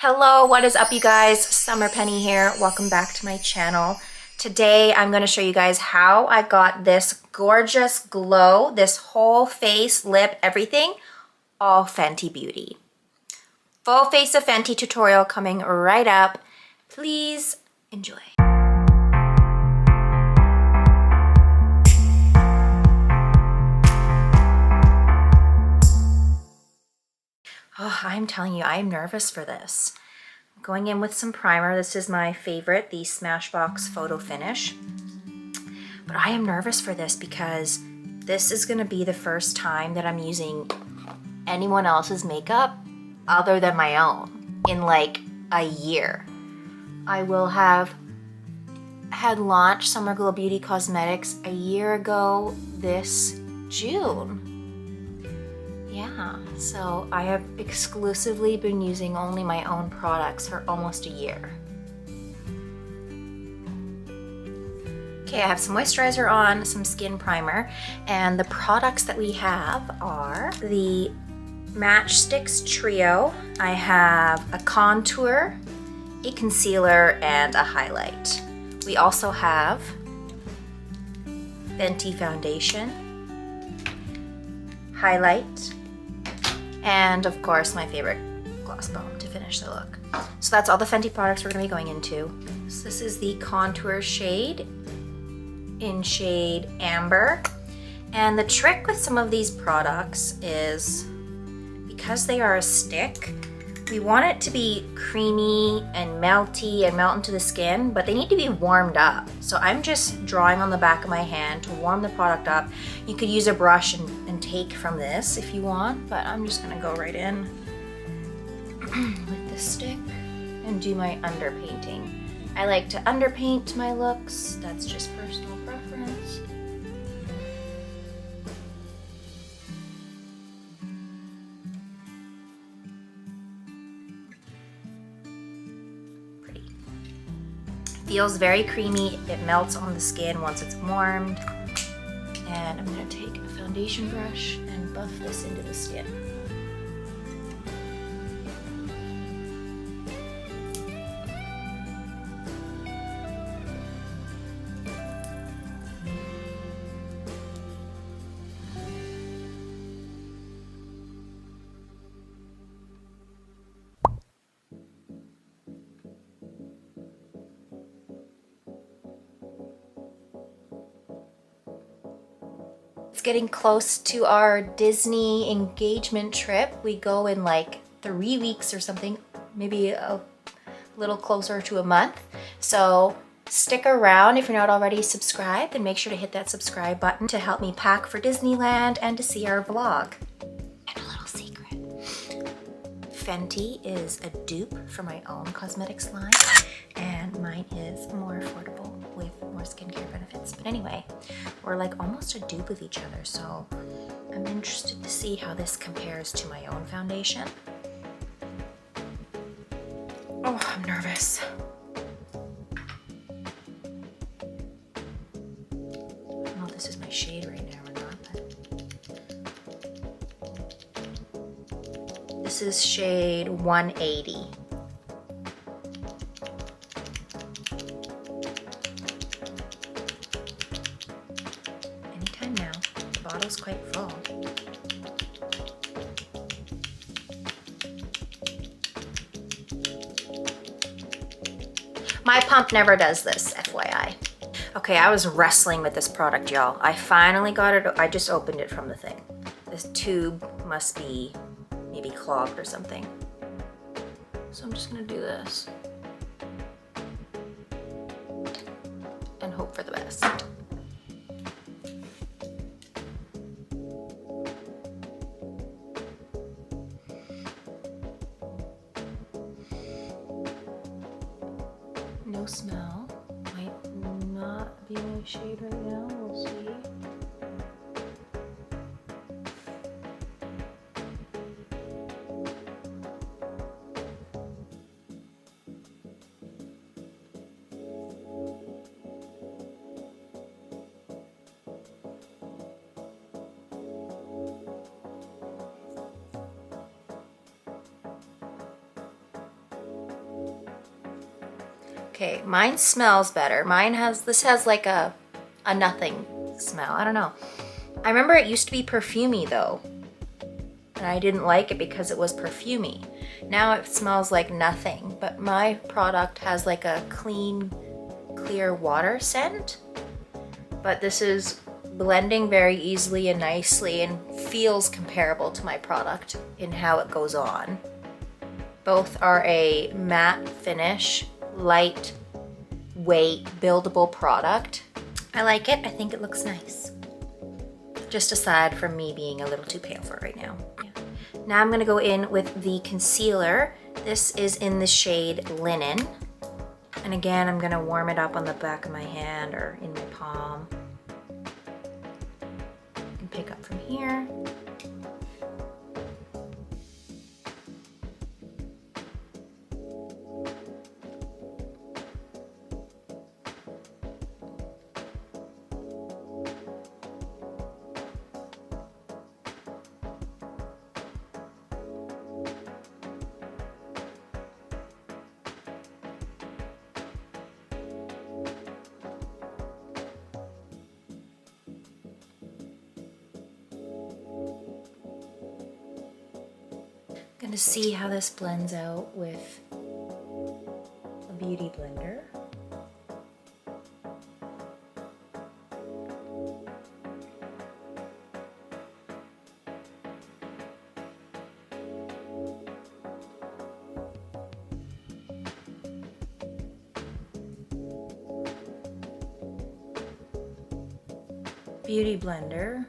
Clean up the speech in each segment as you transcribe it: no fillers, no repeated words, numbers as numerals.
Hello, what is up you guys? Summer Penny here. Welcome back to my channel. Today I'm going to show you guys how I got this gorgeous glow, this whole face, lip, everything, all Fenty Beauty. Full Face of Fenty tutorial coming right up. Please enjoy. Oh, I'm telling you, I'm nervous for this. I'm going in with some primer. This is my favorite, the Smashbox Photo Finish. But I am nervous for this because this is going to be the first time that I'm using anyone else's makeup other than my own in like a year. I will have had launched Summer Glow Beauty Cosmetics a year ago this June. Yeah, so I have exclusively been using only my own products for almost a year. Okay, I have some moisturizer on, some skin primer, and the products that we have are the Matchsticks Trio. I have a contour, a concealer, and a highlight. We also have Fenty Foundation, highlight, and of course my favorite gloss bomb to finish the look. So that's all the Fenty products we're going to be going into. So this is the contour shade in shade Amber. And the trick with some of these products is because they are a stick, we want it to be creamy and melty and melt into the skin, but they need to be warmed up. So I'm just drawing on the back of my hand to warm the product up. You could use a brush and take from this if you want, but I'm just gonna go right in with this stick and do my underpainting. I like to underpaint my looks. That's just personal preference. Feels very creamy. It melts on the skin once it's warmed. And I'm going to take a foundation brush and buff this into the skin. It's getting close to our Disney engagement trip. We go in like 3 weeks or something, maybe a little closer to a month. So stick around if you're not already subscribed, and make sure to hit that subscribe button to help me pack for Disneyland and to see our vlog. And a little secret. Fenty is a dupe for my own cosmetics line, and mine is more affordable with more skincare benefits. But anyway, we're like almost a dupe of each other, so I'm interested to see how this compares to my own foundation. Oh, I'm nervous. I don't know if this is my shade right now or not, but this is shade 180. Bottle's quite full. My pump never does this, FYI. Okay, I was wrestling with this product, y'all. I finally got it. I just opened it from the thing. This tube must be maybe clogged or something. So I'm just gonna do this and hope for the best. No smell. Might not be my shade right now. We'll see. Okay, mine smells better. This has like a nothing smell. I don't know. I remember it used to be perfumey though. And I didn't like it because it was perfumey. Now it smells like nothing, but my product has like a clean, clear water scent. But this is blending very easily and nicely and feels comparable to my product in how it goes on. Both are a matte finish, light weight, buildable product. I like it. I think it looks nice. Just aside from me being a little too pale for it right now. Yeah. Now I'm gonna go in with the concealer. This is in the shade Linen. And again, I'm gonna warm it up on the back of my hand or in my palm. And pick up from here. Gonna see how this blends out with a beauty blender. Beauty blender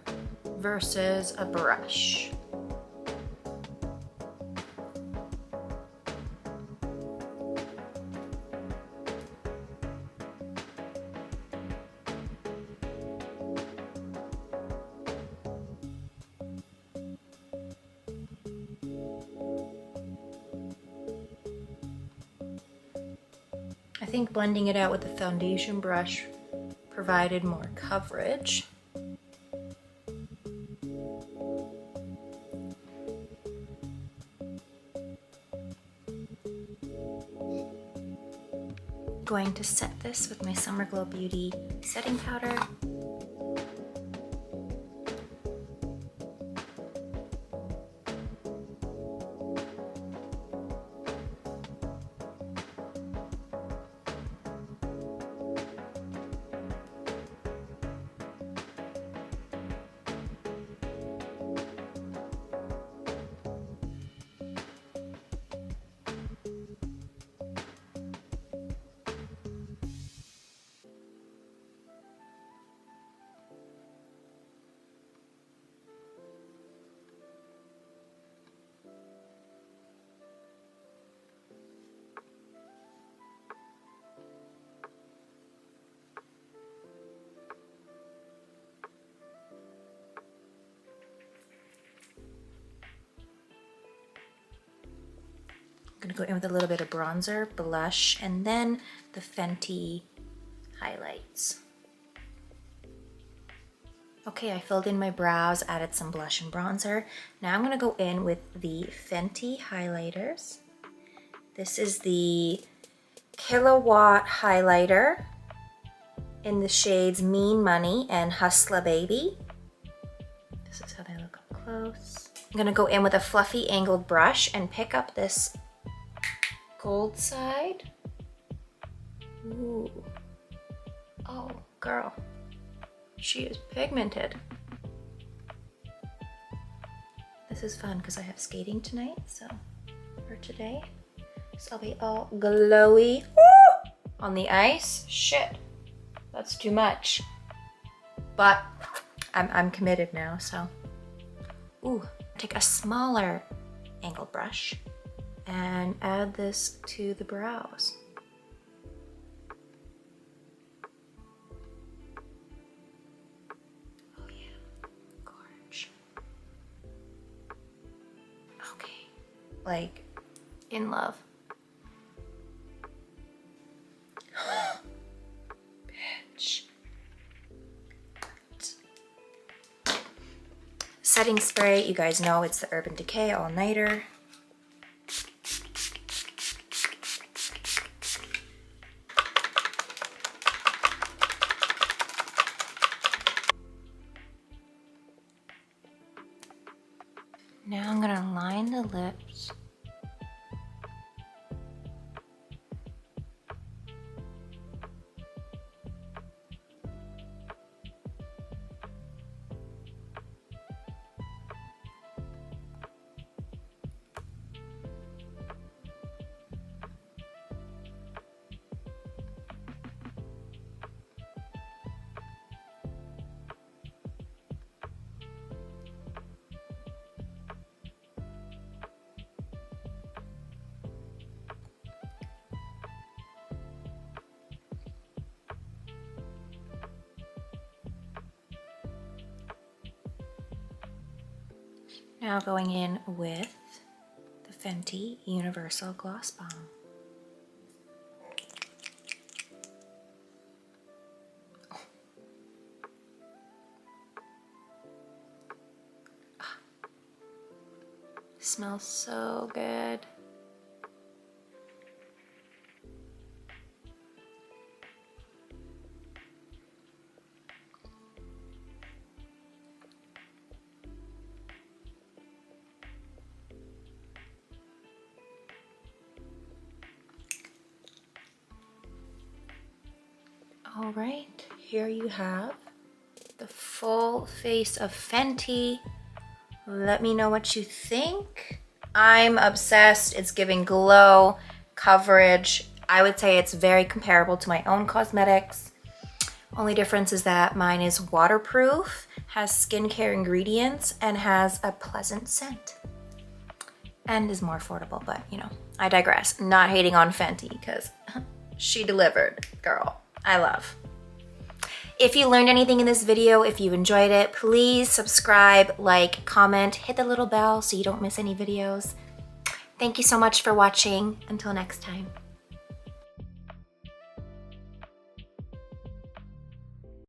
versus a brush. I think blending it out with the foundation brush provided more coverage. Going to set this with my Summer Glow Beauty setting powder. I'm gonna go in with a little bit of bronzer, blush, and then the Fenty highlights. Okay, I filled in my brows, added some blush and bronzer. Now I'm gonna go in with the Fenty highlighters. This is the Kilowatt highlighter in the shades Mean Money and Hustla Baby. This is how they look up close. I'm gonna go in with a fluffy angled brush and pick up this gold side. Ooh. Oh, girl. She is pigmented. This is fun because I have skating tonight, so, or today. So I'll be all glowy. Woo! On the ice. Shit, that's too much. But I'm committed now, so. Ooh, take a smaller angled brush and add this to the brows. Oh yeah, gorge. Okay, like in love. Bitch. Setting spray, you guys know it's the Urban Decay All-Nighter. lips. Now going in with the Fenty Universal Gloss Bomb. Oh. Ah. Smells so good. All right, here you have the full face of Fenty. Let me know what you think. I'm obsessed. It's giving glow, coverage. I would say it's very comparable to my own cosmetics. Only difference is that mine is waterproof, has skincare ingredients, and has a pleasant scent. And is more affordable, but you know, I digress. Not hating on Fenty because she delivered, girl. I love. If you learned anything in this video, if you enjoyed it, please subscribe, like, comment, hit the little bell so you don't miss any videos. Thank you so much for watching. Until next time.